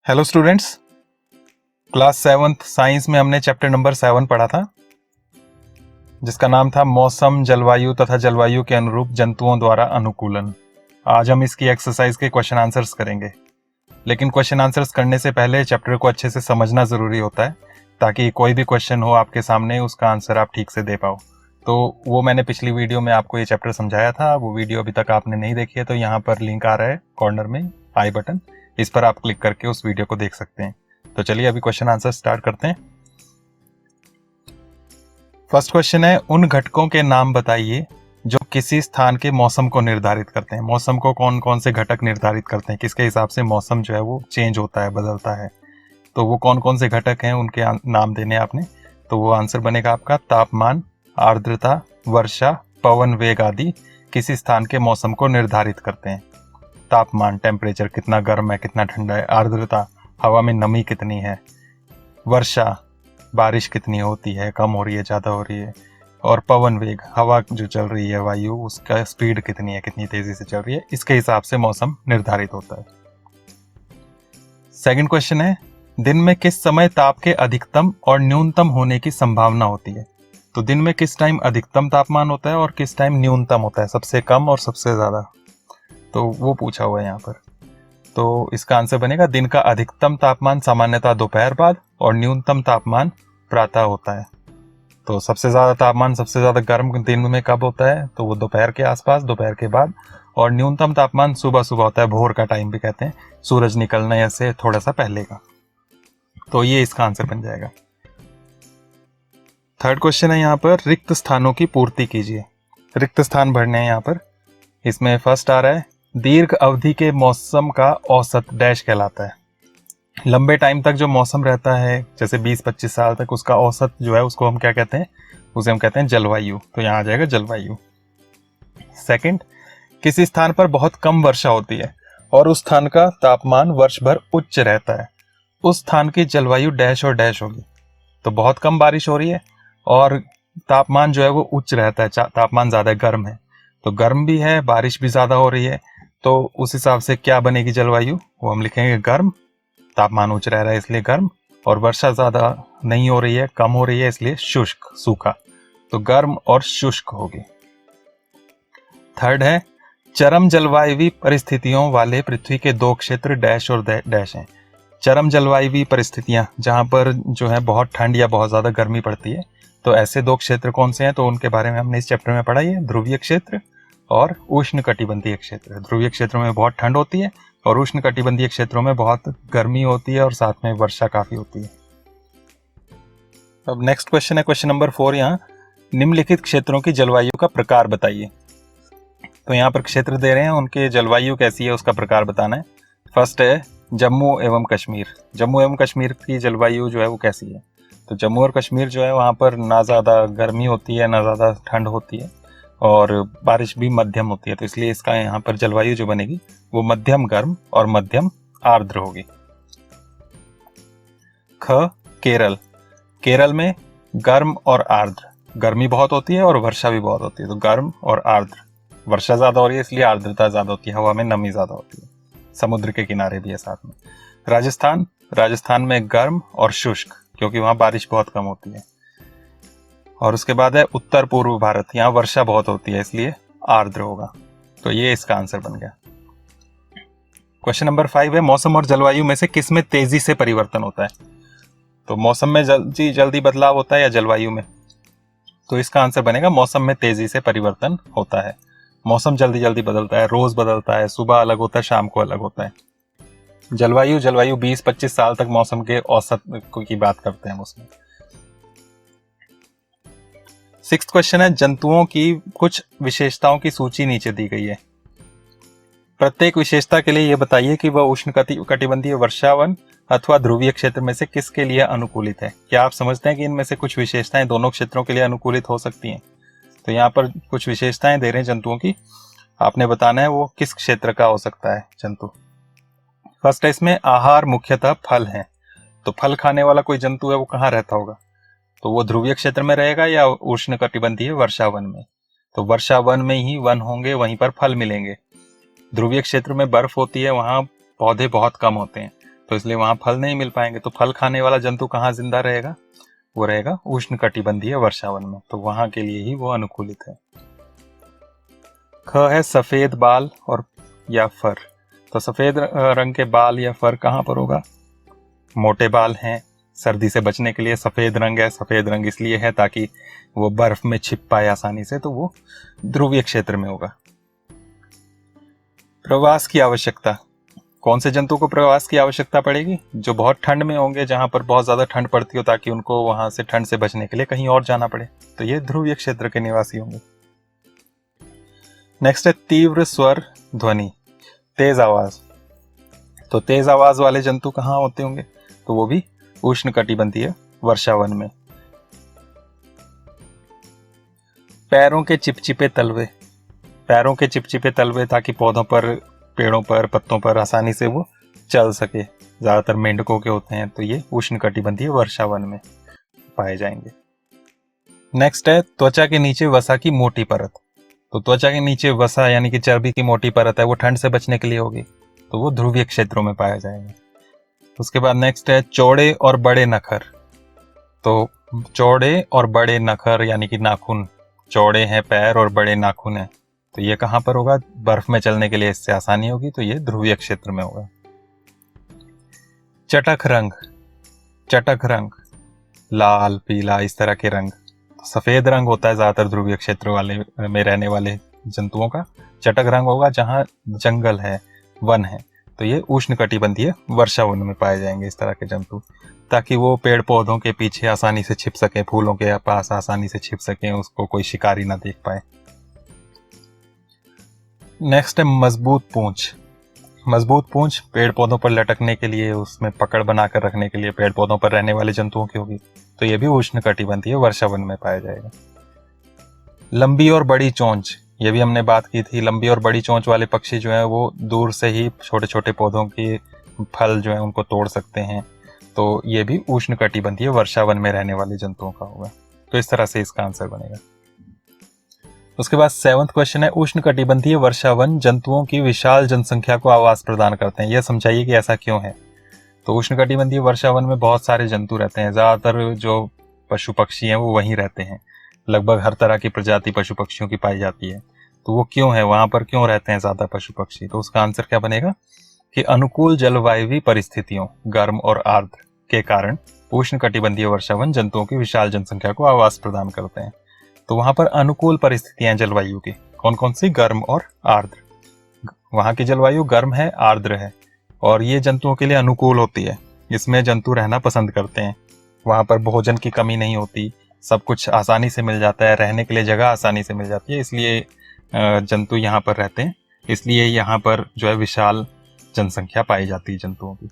Hello students, class 7th science में हमने chapter number 7 पढ़ा था जिसका नाम था मौसम, जलवायु तथा जलवायु के अनुरूप जंतुओं द्वारा अनुकूलन। आज हम इसकी एक्सरसाइज के क्वेश्चन आंसर्स करेंगे, लेकिन क्वेश्चन आंसर्स करने से पहले चैप्टर को अच्छे से समझना ज़रूरी होता है ताकि कोई भी क्वेश्चन हो आपके सामने उसका आंसर आप ठीक से दे पाओ। तो वो मैंने पिछली वीडियो में आपको ये चैप्टर समझाया था। वो वीडियो अभी तक आपने नहीं देखी है तो यहाँ पर लिंक आ रहा है कॉर्नर में, आई बटन, इस पर आप क्लिक करके उस वीडियो को देख सकते हैं। तो चलिए अभी क्वेश्चन आंसर स्टार्ट करते हैं। फर्स्ट क्वेश्चन है, उन घटकों के नाम बताइए जो किसी स्थान के मौसम को निर्धारित करते हैं। मौसम को कौन कौन से घटक निर्धारित करते हैं, किसके हिसाब से मौसम जो है वो चेंज होता है, बदलता है, तो वो कौन कौन से घटक हैं उनके नाम देने आपने। तो वो आंसर बनेगा आपका तापमान, आर्द्रता, वर्षा, पवन वेग आदि किसी स्थान के मौसम को निर्धारित करते हैं। तापमान, टेम्परेचर, कितना गर्म है कितना ठंडा है। आर्द्रता, हवा में नमी कितनी है। वर्षा, बारिश कितनी होती है, कम हो रही है, ज़्यादा हो रही है। और पवन वेग, हवा जो चल रही है, वायु, उसका स्पीड कितनी है, कितनी तेज़ी से चल रही है, इसके हिसाब से मौसम निर्धारित होता है। सेकंड क्वेश्चन है, दिन में किस समय ताप के अधिकतम और न्यूनतम होने की संभावना होती है। तो दिन में किस टाइम अधिकतम तापमान होता है और किस टाइम न्यूनतम होता है, सबसे कम और सबसे ज़्यादा, तो वो पूछा हुआ है यहाँ पर। तो इसका आंसर बनेगा, दिन का अधिकतम तापमान सामान्यतः दोपहर बाद और न्यूनतम तापमान प्रातः होता है। तो सबसे ज़्यादा तापमान, सबसे ज़्यादा गर्म दिन में कब होता है, तो वो दोपहर के आसपास, दोपहर के बाद। और न्यूनतम तापमान सुबह सुबह होता है, भोर का टाइम भी कहते हैं, सूरज निकलने से थोड़ा सा पहले का। तो ये इसका आंसर बन जाएगा। थर्ड क्वेश्चन है यहाँ पर, रिक्त स्थानों की पूर्ति कीजिए। रिक्त स्थान भरने हैं यहाँ पर। इसमें फर्स्ट आ रहा है, दीर्घ अवधि के मौसम का औसत डैश कहलाता है। लंबे टाइम तक जो मौसम रहता है, जैसे 20-25 साल तक, उसका औसत जो है उसको हम क्या कहते हैं, उसे हम कहते हैं जलवायु। तो यहाँ आ जाएगा जलवायु। सेकंड, किसी स्थान पर बहुत कम वर्षा होती है और उस स्थान का तापमान वर्ष भर उच्च रहता है, उस स्थान की जलवायु डैश और डैश होगी। तो बहुत कम बारिश हो रही है और तापमान जो है वो उच्च रहता है, तापमान ज़्यादा गर्म है, तो गर्म भी है, बारिश भी ज़्यादा हो रही है, तो उस हिसाब से क्या बनेगी जलवायु, वो हम लिखेंगे गर्म। तापमान उच्च रह रहा है इसलिए गर्म, और वर्षा ज़्यादा नहीं हो रही है, कम हो रही है, इसलिए शुष्क, सूखा। तो गर्म और शुष्क होगी। थर्ड है, चरम जलवायु परिस्थितियों वाले पृथ्वी के दो क्षेत्र डैश और डैश हैं। चरम जलवायु परिस्थितियां, जहां पर जो है बहुत ठंड या बहुत ज़्यादा गर्मी पड़ती है, तो ऐसे दो क्षेत्र कौन से हैं, तो उनके बारे में हमने इस चैप्टर में पढ़ा है, ध्रुवीय क्षेत्र और उष्णकटिबंधीय क्षेत्र। ध्रुवीय क्षेत्रों में बहुत ठंड होती है और उष्णकटिबंधीय क्षेत्रों में बहुत गर्मी होती है और साथ में वर्षा काफ़ी होती है। अब नेक्स्ट क्वेश्चन है, क्वेश्चन नंबर 4 यहाँ, निम्नलिखित क्षेत्रों की जलवायु का प्रकार बताइए। तो यहाँ पर क्षेत्र दे रहे हैं, उनके जलवायु कैसी है उसका प्रकार बताना है। फर्स्ट है जम्मू एवं कश्मीर। जम्मू एवं कश्मीर की जलवायु जो है वो कैसी है, तो जम्मू और कश्मीर जो है वहाँ पर ना ज़्यादा गर्मी होती है ना ज़्यादा ठंड होती है और बारिश भी मध्यम होती है, तो इसलिए इसका यहाँ पर जलवायु जो बनेगी वो मध्यम गर्म और मध्यम आर्द्र होगी। ख, केरल। केरल में गर्म और आर्द्र, गर्मी बहुत होती है और वर्षा भी बहुत होती है, तो गर्म और आर्द्र। वर्षा ज़्यादा हो रही है इसलिए आर्द्रता ज़्यादा होती है, हवा में नमी ज़्यादा होती है, समुद्र के किनारे भी है साथ में। राजस्थान, राजस्थान में गर्म और शुष्क, क्योंकि वहाँ बारिश बहुत कम होती है। और उसके बाद है उत्तर पूर्व भारत, यहाँ वर्षा बहुत होती है इसलिए आर्द्र होगा। तो ये इसका आंसर बन गया। क्वेश्चन नंबर 5 है, मौसम और जलवायु में से किस में तेजी से परिवर्तन होता है। तो मौसम में जल्दी बदलाव होता है या जलवायु में, तो इसका आंसर बनेगा मौसम में तेजी से परिवर्तन होता है। मौसम जल्दी जल्दी बदलता है, रोज बदलता है, सुबह अलग होता है, शाम को अलग होता है। जलवायु 20-25 साल तक मौसम के औसत की बात करते हैं उसमें। 6th क्वेश्चन है, जंतुओं की कुछ विशेषताओं की सूची नीचे दी गई है। प्रत्येक विशेषता के लिए यह बताइए कि वह उष्णकटिबंधीय वर्षावन अथवा ध्रुवीय क्षेत्र में से किसके लिए अनुकूलित है। क्या आप समझते हैं कि इनमें से कुछ विशेषताएं दोनों क्षेत्रों के लिए अनुकूलित हो सकती हैं। तो यहाँ पर कुछ विशेषताएं दे रहे हैं जंतुओं की, आपने बताना है वो किस क्षेत्र का हो सकता है जंतु। फर्स्ट है, इसमें आहार मुख्यतः फल है, तो फल खाने वाला कोई जंतु है वो कहाँ रहता होगा, तो वो ध्रुवीय क्षेत्र में रहेगा या उष्णकटिबंधीय वर्षावन में। तो वर्षावन में ही वन होंगे, वहीं पर फल मिलेंगे। ध्रुवीय क्षेत्र में बर्फ होती है, वहाँ पौधे बहुत कम होते हैं, तो इसलिए वहां फल नहीं मिल पाएंगे। तो फल खाने वाला जंतु कहाँ जिंदा रहेगा? वो रहेगा उष्णकटिबंधीय वर्षावन में, तो वहां के लिए ही वो अनुकूलित है। ख है सफेद बाल और या फर। तो सफेद रंग के बाल या फर कहाँ पर होगा? मोटे बाल हैं, सर्दी से बचने के लिए सफेद रंग है। सफेद रंग इसलिए है ताकि वो बर्फ में छिप पाए आसानी से, तो वो ध्रुवीय क्षेत्र में होगा। प्रवास की आवश्यकता, कौन से जंतु को प्रवास की आवश्यकता पड़ेगी? जो बहुत ठंड में होंगे, जहां पर बहुत ज्यादा ठंड पड़ती हो, ताकि उनको वहां से ठंड से बचने के लिए कहीं और जाना पड़े, तो ये ध्रुवीय क्षेत्र के निवासी होंगे। नेक्स्ट है तीव्र स्वर ध्वनि, तेज आवाज। तो तेज आवाज वाले जंतु कहाँ होते होंगे? तो वो भी उष्णकटिबंधीय वर्षावन में। पैरों के चिपचिपे तलवे, पैरों के चिपचिपे तलवे ताकि पौधों पर, पेड़ों पर, पत्तों पर आसानी से वो चल सके, ज्यादातर मेंढकों के होते हैं, तो ये उष्णकटिबंधीय वर्षावन में पाए जाएंगे। नेक्स्ट है त्वचा के नीचे वसा की मोटी परत। तो त्वचा के नीचे वसा यानी कि चर्बी की मोटी परत है, वो ठंड से बचने के लिए होगी, तो वो ध्रुवीय क्षेत्रों में पाया जाएगा। उसके बाद नेक्स्ट है चौड़े और बड़े नखर। तो चौड़े और बड़े नखर यानी कि नाखून, चौड़े हैं पैर और बड़े नाखून हैं, तो ये कहां पर होगा? बर्फ में चलने के लिए इससे आसानी होगी, तो ये ध्रुवीय क्षेत्र में होगा। चटक रंग, चटक रंग, लाल पीला इस तरह के रंग। सफेद रंग होता है ज्यादातर ध्रुवीय क्षेत्र वाले में रहने वाले जंतुओं का। चटक रंग होगा जहां जंगल है, वन है, तो ये उष्णकटिबंधीय वर्षावन में पाए जाएंगे इस तरह के जंतु, ताकि वो पेड़ पौधों के पीछे आसानी से छिप सके, फूलों के पास आसानी से छिप सके, उसको कोई शिकारी ना देख पाए। नेक्स्ट है मजबूत पूंछ। मजबूत पूंछ पेड़ पौधों पर लटकने के लिए, उसमें पकड़ बनाकर रखने के लिए पेड़ पौधों पर रहने वाले जंतुओं की होगी, तो ये भी उष्णकटिबंधीय वर्षावन में पाया जाएगा। लंबी और बड़ी चोंच, ये भी हमने बात की थी। लंबी और बड़ी चोंच वाले पक्षी जो है वो दूर से ही छोटे छोटे पौधों के फल जो है उनको तोड़ सकते हैं, तो ये भी उष्णकटिबंधीय वर्षावन में रहने वाले जंतुओं का होगा। तो इस तरह से इसका आंसर बनेगा। उसके बाद 7वां क्वेश्चन है उष्णकटिबंधीय वर्षावन जंतुओं की विशाल जनसंख्या को आवास प्रदान करते हैं। यह समझाइए कि ऐसा क्यों है। तो उष्णकटिबंधीय वर्षावन में बहुत सारे जंतु रहते हैं, ज्यादातर जो पशु पक्षी हैं वो वहीं रहते हैं, लगभग हर तरह की प्रजाति पशु पक्षियों की पाई जाती है। तो वो क्यों है, वहां पर क्यों रहते हैं ज्यादा पशु पक्षी? तो उसका आंसर क्या बनेगा कि अनुकूल जलवायु परिस्थितियों, गर्म और आर्द्र के कारण उष्णकटिबंधीय वर्षावन जंतुओं की विशाल जनसंख्या को आवास प्रदान करते हैं। तो वहां पर अनुकूल परिस्थितियां जलवायु की कौन कौन सी? गर्म और आर्द्र। वहां की जलवायु गर्म है, आर्द्र है, और ये जंतुओं के लिए अनुकूल होती है। इसमें जंतु रहना पसंद करते हैं। वहां पर भोजन की कमी नहीं होती, सब कुछ आसानी से मिल जाता है, रहने के लिए जगह आसानी से मिल जाती है, इसलिए जंतु यहाँ पर रहते हैं। इसलिए यहाँ पर जो है विशाल जनसंख्या पाई जाती है जंतुओं की।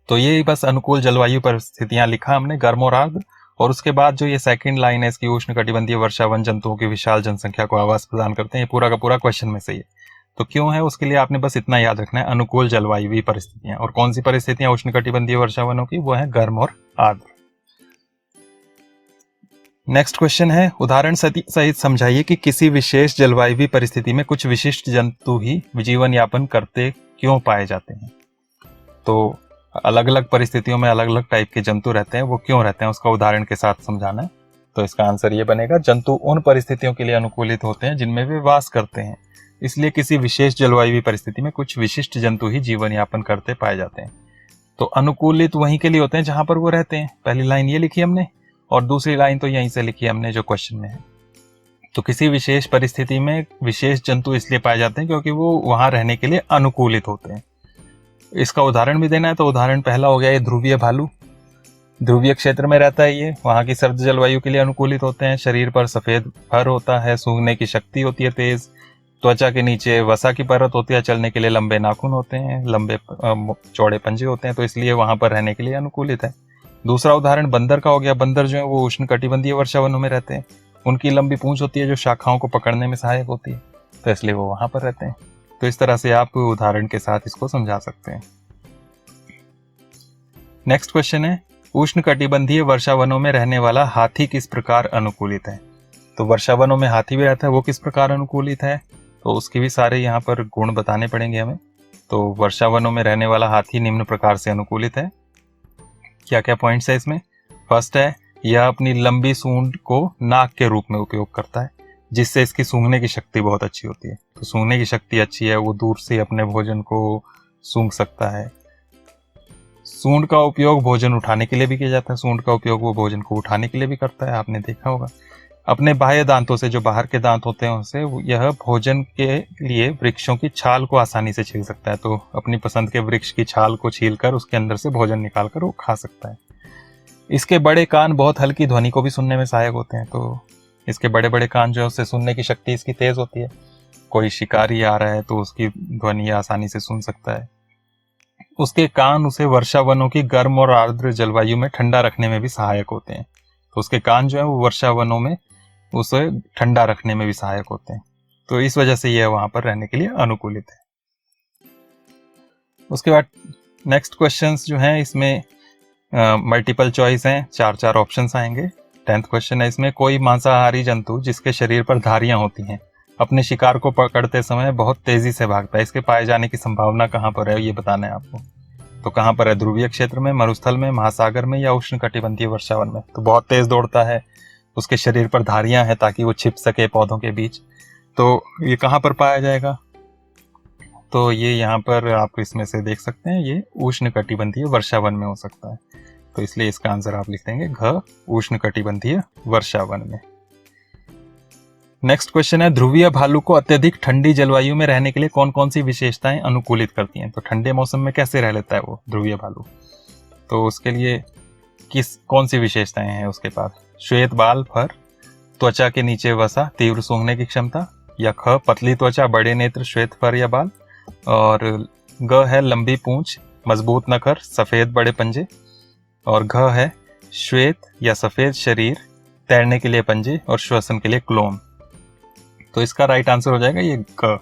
तो ये बस अनुकूल जलवायु परिस्थितियां लिखा हमने, गर्म और आर्द्र, और उसके बाद जो ये सेकंड लाइन है इसकी, उष्णकटिबंधीय वर्षावन जंतुओं की विशाल जनसंख्या को आवास प्रदान करते हैं, ये पूरा का पूरा क्वेश्चन में सही है। तो क्यों है उसके लिए आपने बस इतना याद रखना है, अनुकूल जलवायु परिस्थितियां। और कौन सी परिस्थितियां उष्णकटिबंधीय वर्षावनों की? वो है गर्म और आर्द्र। नेक्स्ट क्वेश्चन है उदाहरण सहित समझाइए कि किसी विशेष जलवायु परिस्थिति में कुछ विशिष्ट जंतु ही जीवन यापन करते क्यों पाए जाते हैं। तो अलग अलग परिस्थितियों में अलग अलग टाइप के जंतु रहते हैं, वो क्यों रहते हैं उसका उदाहरण के साथ समझाना है। तो इसका आंसर ये बनेगा, जंतु उन परिस्थितियों के लिए अनुकूलित होते हैं जिनमें वे वास करते हैं, इसलिए किसी विशेष जलवायु परिस्थिति में कुछ विशिष्ट जंतु ही जीवन यापन करते पाए जाते हैं। तो अनुकूलित वहीं के लिए होते हैं जहां पर वो रहते हैं। पहली लाइन ये लिखी हमने, और दूसरी लाइन तो यहीं से लिखी हमने जो क्वेश्चन में है। तो किसी विशेष परिस्थिति में विशेष जंतु इसलिए पाए जाते हैं क्योंकि वो वहां रहने के लिए अनुकूलित होते हैं। इसका उदाहरण भी देना है, तो उदाहरण पहला हो गया ये ध्रुवीय भालू। ध्रुवीय क्षेत्र में रहता है ये, वहां की सर्द जलवायु के लिए अनुकूलित होते हैं। शरीर पर सफेद फर होता है, सूंघने की शक्ति होती है तेज, त्वचा के नीचे वसा की परत होती है, चलने के लिए लंबे नाखून होते हैं, लंबे चौड़े पंजे होते हैं, तो इसलिए वहां पर रहने के लिए अनुकूलित है। दूसरा उदाहरण बंदर का हो गया। बंदर जो है वो उष्णकटिबंधीय वर्षावनों में रहते हैं, उनकी लंबी पूंछ होती है जो शाखाओं को पकड़ने में सहायक होती है, तो इसलिए वो वहां पर रहते हैं। तो इस तरह से आप उदाहरण के साथ इसको समझा सकते हैं। नेक्स्ट क्वेश्चन है उष्णकटिबंधीय वर्षावनों में रहने वाला हाथी किस प्रकार अनुकूलित है। तो वर्षावनों में हाथी भी रहता है, वो किस प्रकार अनुकूलित है, तो उसके भी सारे यहाँ पर गुण बताने पड़ेंगे हमें। तो वर्षा वनों में रहने वाला हाथी निम्न प्रकार से अनुकूलित है। क्या क्या पॉइंट्स है इसमें? फर्स्ट है, यह अपनी लंबी सूंड को नाक के रूप में उपयोग करता है, जिससे इसकी सूंघने की शक्ति बहुत अच्छी होती है। तो सूंघने की शक्ति अच्छी है, वो दूर से अपने भोजन को सूंघ सकता है। सूंड का उपयोग भोजन उठाने के लिए भी किया जाता है। सूंड का उपयोग वो भोजन को उठाने के लिए भी करता है, आपने देखा होगा। अपने बाह्य दांतों से, जो बाहर के दांत होते हैं उनसे यह भोजन के लिए वृक्षों की छाल को आसानी से छील सकता है। तो अपनी पसंद के वृक्ष की छाल को छीलकर उसके अंदर से भोजन निकालकर वो खा सकता है। इसके बड़े कान बहुत हल्की ध्वनि को भी सुनने में सहायक होते हैं। तो इसके बड़े बड़े कान जो है उससे सुनने की शक्ति इसकी तेज होती है। कोई शिकारी आ रहा है तो उसकी ध्वनि आसानी से सुन सकता है। उसके कान उसे वर्षा वनों की गर्म और आर्द्र जलवायु में ठंडा रखने में भी सहायक होते हैं। तो उसके कान जो है वो वर्षा वनों में उसे ठंडा रखने में भी सहायक होते हैं। तो इस वजह से यह वहां पर रहने के लिए अनुकूलित है। उसके बाद नेक्स्ट क्वेश्चंस जो हैं इसमें मल्टीपल चॉइस हैं, 4 ऑप्शंस आएंगे। 10th क्वेश्चन है इसमें, कोई मांसाहारी जंतु जिसके शरीर पर धारियां होती हैं अपने शिकार को पकड़ते समय बहुत तेजी से भागता है, इसके पाए जाने की संभावना कहाँ पर है ये बताना है आपको। तो कहाँ पर है? ध्रुवीय क्षेत्र में, मरुस्थल में, महासागर में या उष्णकटिबंधीय वर्षावन में। तो बहुत तेज दौड़ता है, उसके शरीर पर धारियां हैं ताकि वो छिप सके पौधों के बीच। तो ये कहाँ पर पाया जाएगा? तो ये यहाँ पर आप इसमें से देख सकते हैं, ये उष्णकटिबंधीय वर्षावन में हो सकता है। तो इसलिए इसका आंसर आप लिख देंगे घ, उष्णकटिबंधीय वर्षावन में। नेक्स्ट क्वेश्चन है, ध्रुवीय भालू को अत्यधिक ठंडी जलवायु में रहने के लिए कौन कौन सी विशेषताएं अनुकूलित करती हैं? तो ठंडे मौसम में कैसे रह लेता है वो ध्रुवीय भालू? तो उसके लिए कौन सी विशेषताएं हैं उसके पास? श्वेत बाल, फर, त्वचा के नीचे वसा, तीव्र सूंघने की क्षमता, या ख, पतली त्वचा, बड़े नेत्र, श्वेत फर या बाल, और ग है लंबी पूंछ, मजबूत नखर, सफेद बड़े पंजे, और घ है श्वेत या सफेद शरीर, तैरने के लिए पंजे और श्वसन के लिए क्लोन। तो इसका राइट आंसर हो जाएगा ये ग।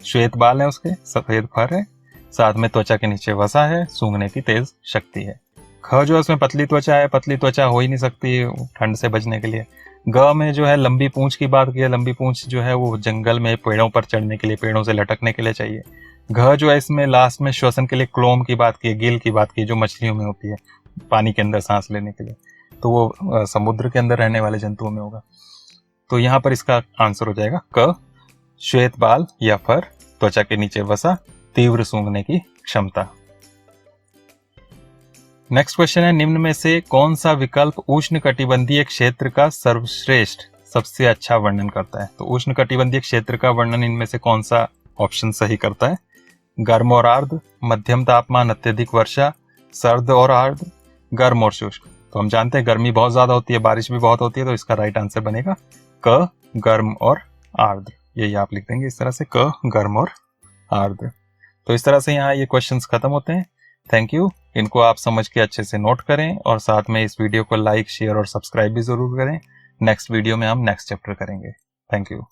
श्वेत बाल है उसके, सफेद फर है, साथ में त्वचा के नीचे वसा है, सूंघने की तेज शक्ति है। ख जो है उसमें पतली त्वचा है, पतली त्वचा हो ही नहीं सकती ठंड से बचने के लिए। ग में जो है लंबी पूंछ की बात की है, लंबी पूंछ जो है वो जंगल में पेड़ों पर चढ़ने के लिए, पेड़ों से लटकने के लिए चाहिए। घ जो है इसमें लास्ट में श्वसन के लिए क्लोम की बात की है, गिल की बात की है, जो मछलियों में होती है पानी के अंदर सांस लेने के लिए। तो वो समुद्र के अंदर रहने वाले जंतुओं में होगा। तो यहाँ पर इसका आंसर हो जाएगा क, श्वेत बाल या फर, त्वचा के नीचे वसा, तीव्र सूंघने की क्षमता। नेक्स्ट क्वेश्चन है, निम्न में से कौन सा विकल्प उष्णकटिबंधीय क्षेत्र का सर्वश्रेष्ठ, सबसे अच्छा वर्णन करता है? तो उष्णकटिबंधीय क्षेत्र का वर्णन इनमें से कौन सा ऑप्शन सही करता है? गर्म और आर्द्र, मध्यम तापमान, अत्यधिक वर्षा, सर्द और आर्द्र, गर्म और शुष्क। तो हम जानते हैं गर्मी बहुत ज्यादा होती है, बारिश भी बहुत होती है, तो इसका राइट आंसर बनेगा क, गर्म और आर्द्र। यही आप लिख देंगे इस तरह से, क, गर्म और आर्द्र। तो इस तरह से यहाँ ये क्वेश्चंस खत्म होते हैं। Thank you. इनको आप समझ के अच्छे से नोट करें और साथ में इस वीडियो को लाइक, शेयर और सब्सक्राइब भी जरूर करें। नेक्स्ट वीडियो में हम नेक्स्ट चैप्टर करेंगे। Thank you.